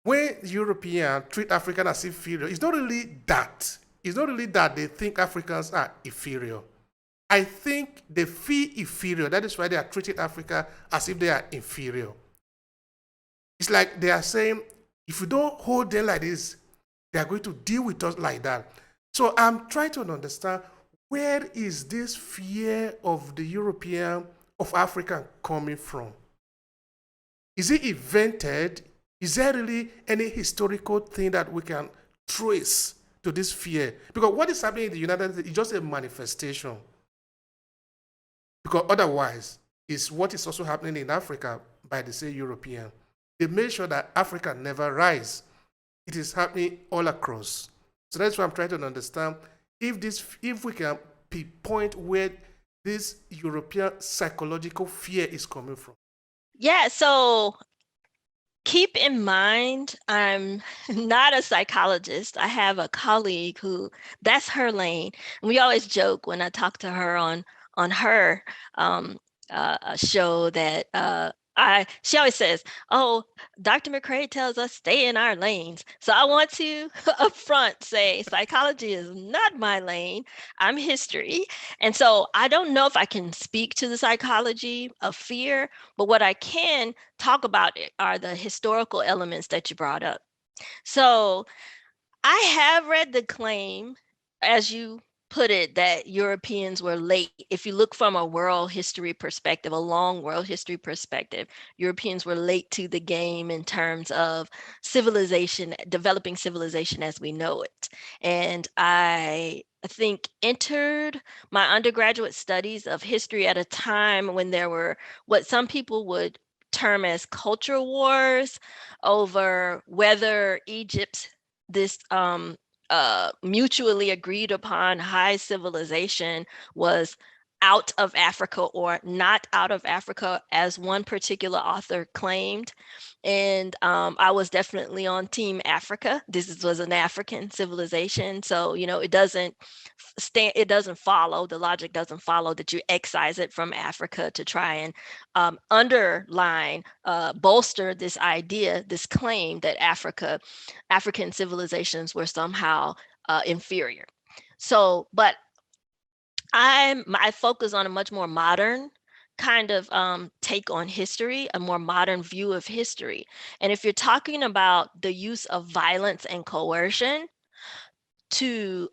when Europeans treat Africans as inferior, it's not really that. It's not really that they think Africans are inferior. I think they feel inferior. That is why they are treating Africa as if they are inferior. It's like they are saying, if we don't hold them like this, they are going to deal with us like that. So I'm trying to understand, where is this fear of the European, of African coming from? Is it invented? Is there really any historical thing that we can trace to this fear? Because what is happening in the United States is just a manifestation. Because otherwise, it's what is also happening in Africa by the same European. They made sure that Africa never rise. It is happening all across. So that's why I'm trying to understand, if we can pinpoint where this European psychological fear is coming from. Yeah, so keep in mind, I'm not a psychologist. I have a colleague who that's her lane. And we always joke when I talk to her on her show that she always says, "Oh, Dr. McCray tells us stay in our lanes." So I want to upfront say psychology is not my lane. I'm history. And so I don't know if I can speak to the psychology of fear, but what I can talk about are the historical elements that you brought up. So I have read the claim, as you put it, that Europeans were late. If you look from a world history perspective, a long world history perspective, Europeans were late to the game in terms of civilization, developing civilization as we know it. And I think entered my undergraduate studies of history at a time when there were what some people would term as culture wars over whether Egypt's this mutually agreed upon high civilization was out of Africa or not out of Africa, as one particular author claimed. And I was definitely on Team Africa. Was an African civilization, so it doesn't follow. The logic doesn't follow that you excise it from Africa to try and underline, bolster this idea, this claim that African civilizations were somehow inferior. So, but I focus on a much more modern kind of take on history, a more modern view of history. And if you're talking about the use of violence and coercion to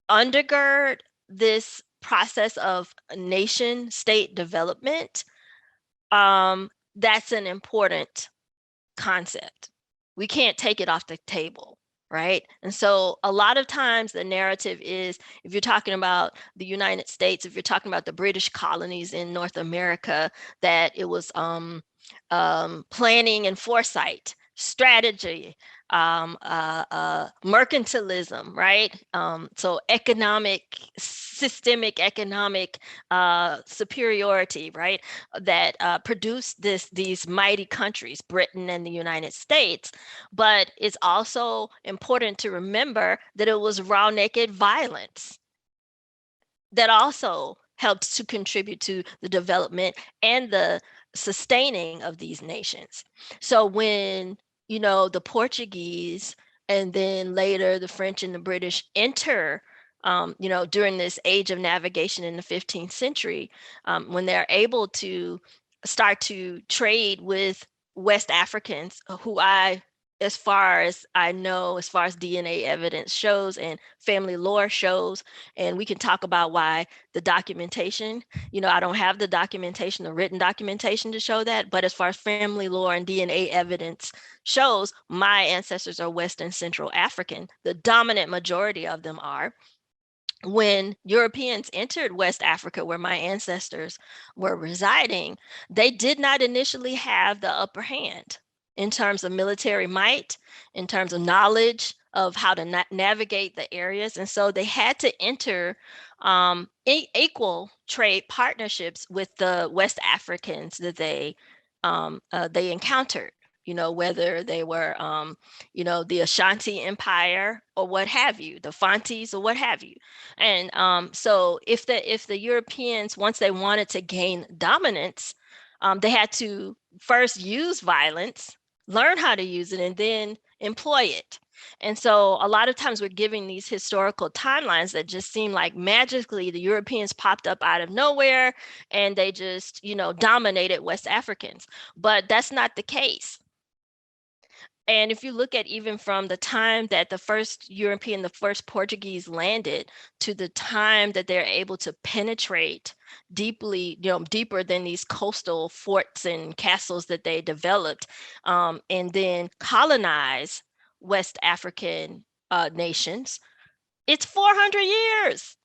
undergird this process of nation state development, that's an important concept. We can't take it off the table, right? And so a lot of times the narrative is, if you're talking about the United States, if you're talking about the British colonies in North America, that it was planning and foresight, strategy, mercantilism, right? So systemic economic superiority, right? That produced these mighty countries, Britain and the United States. But it's also important to remember that it was raw naked violence that also helps to contribute to the development and the sustaining of these nations. So when, the Portuguese and then later the French and the British enter, during this age of navigation in the 15th century, when they're able to start to trade with West Africans, who as far as I know, as far as DNA evidence shows and family lore shows, and we can talk about why the documentation, I don't have the documentation, the written documentation to show that, but as far as family lore and DNA evidence shows, my ancestors are West and Central African. The dominant majority of them are. When Europeans entered West Africa, where my ancestors were residing, they did not initially have the upper hand in terms of military might, in terms of knowledge of how to navigate the areas. And so they had to enter equal trade partnerships with the West Africans that they encountered. Whether they were, the Ashanti Empire or what have you, the Fantis or what have you. And so if the Europeans, once they wanted to gain dominance, they had to first use violence learn how to use it, and then employ it. And so a lot of times we're giving these historical timelines that just seem like magically the Europeans popped up out of nowhere and they just, dominated West Africans. But that's not the case. And if you look at even from the time that the first Portuguese landed to the time that they're able to penetrate deeply, deeper than these coastal forts and castles that they developed, and then colonize West African nations, it's 400 years.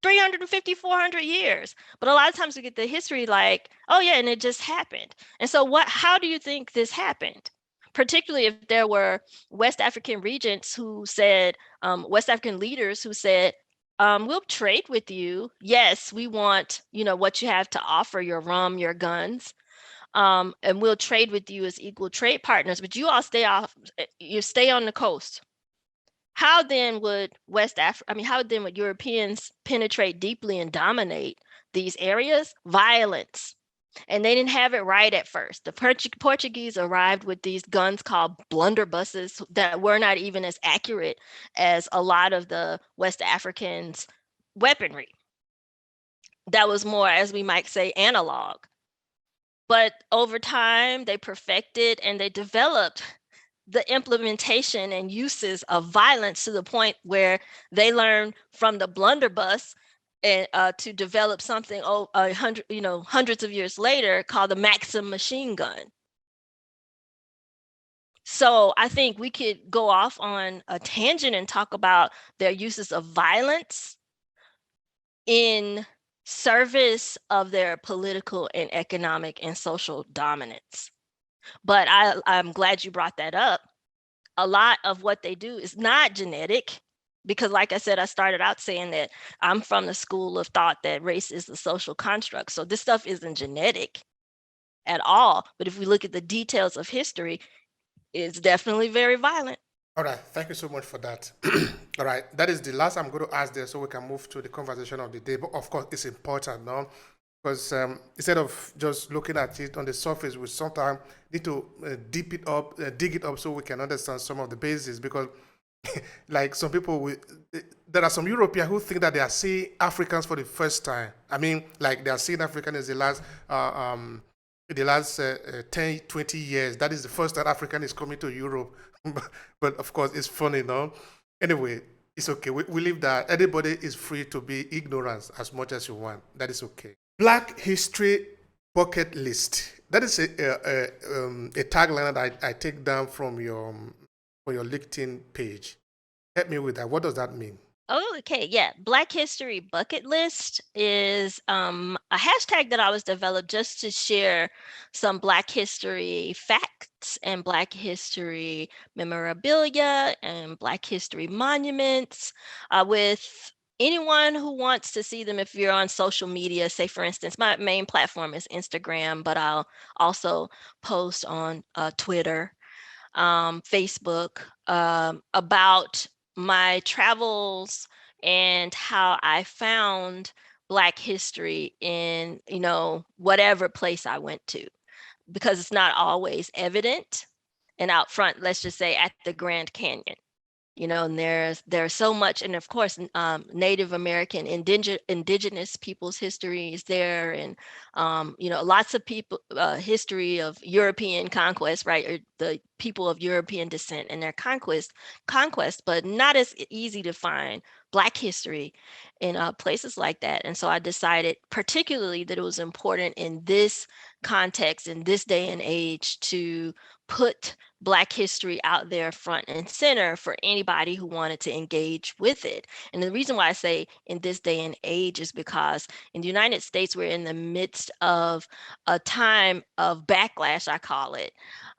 350, 400 years. But a lot of times we get the history like, oh yeah, and it just happened. And so how do you think this happened? Particularly if there were West African regents who said, West African leaders who said, we'll trade with you. Yes, we want, what you have to offer, your rum, your guns. And we'll trade with you as equal trade partners, but you all you stay on the coast. How then would how then would Europeans penetrate deeply and dominate these areas? Violence. And they didn't have it right at first. The Portuguese arrived with these guns called blunderbusses that were not even as accurate as a lot of the West Africans' weaponry. That was more, as we might say, analog. But over time, they perfected and they developed the implementation and uses of violence to the point where they learned from the blunderbuss and to develop something hundreds of years later called the Maxim machine gun. So I think we could go off on a tangent and talk about their uses of violence in service of their political and economic and social dominance. But I'm glad you brought that up. A lot of what they do is not genetic, because like I said, I started out saying that I'm from the school of thought that race is a social construct. So this stuff isn't genetic at all. But if we look at the details of history, it's definitely very violent. All right, thank you so much for that. All right, that is the last I'm going to ask there, so we can move to the conversation of the day. But of course, it's important now because instead of just looking at it on the surface, we sometimes need to deep it up, dig it up, so we can understand some of the bases. Because, like some people, there are some Europeans who think that they are seeing Africans for the first time. I mean, like they are seeing Africans as the last 10, 20 years. That is the first time African is coming to Europe. But of course, it's funny, no? Anyway, it's okay. We leave that. Everybody is free to be ignorant as much as you want. That is okay. Black History Bucket List. That is a tagline that I take down from your LinkedIn page. Help me with that. What does that mean? Oh, okay. Yeah. Black History Bucket List is a hashtag that I was developed just to share some Black history facts and Black history memorabilia and Black history monuments with anyone who wants to see them. If you're on social media, say for instance, my main platform is Instagram, but I'll also post on Twitter, Facebook, about my travels and how I found Black history in, whatever place I went to, because it's not always evident and out front, let's just say at the Grand Canyon. And there's so much, and of course, Native American, indigenous people's history is there, and lots of people history of European conquest, right? Or the people of European descent and their conquest, but not as easy to find Black history in places like that. And so I decided, particularly, that it was important in this context, in this day and age, to put Black history out there front and center for anybody who wanted to engage with it. And the reason why I say in this day and age is because in the United States, we're in the midst of a time of backlash, I call it,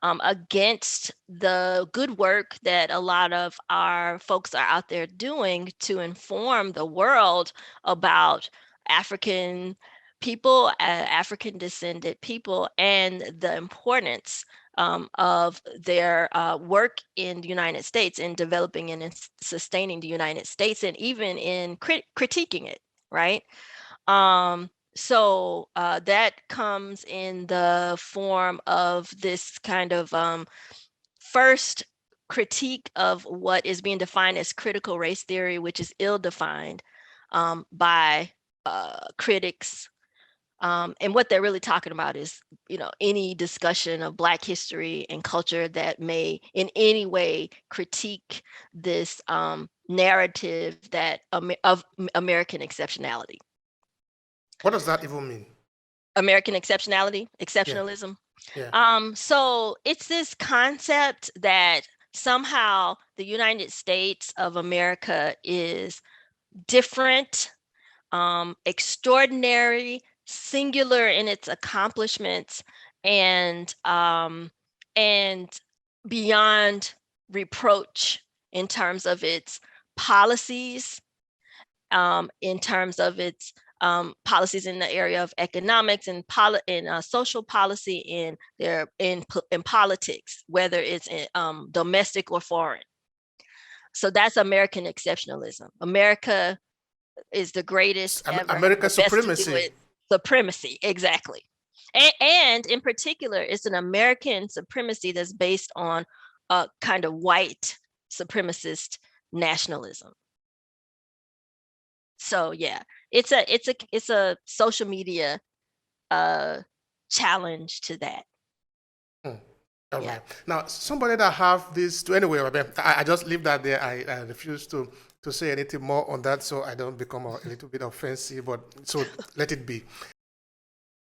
against the good work that a lot of our folks are out there doing to inform the world about African people, African descended people, and the importance of their work in the United States, in developing and in sustaining the United States, and even in critiquing it, right? So that comes in the form of this kind of first critique of what is being defined as critical race theory, which is ill-defined by critics. And what they're really talking about is, any discussion of Black history and culture that may in any way critique this narrative that of American exceptionality. What does that even mean? American exceptionality, Yeah. exceptionalism. Yeah. So it's this concept that somehow the United States of America is different, extraordinary, singular in its accomplishments, and beyond reproach in terms of its policies, in terms of its policies in the area of economics and social policy, in politics, whether it's in, domestic or foreign. So that's American exceptionalism. America is the greatest ever. America's supremacy. Supremacy, exactly. And in particular, it's an American supremacy that's based on a kind of white supremacist nationalism. So yeah, it's a social media challenge to that. All right. Now, somebody that have this to anyway, I just leave that there. I refuse to say anything more on that, so I don't become a little bit offensive. But so let it be.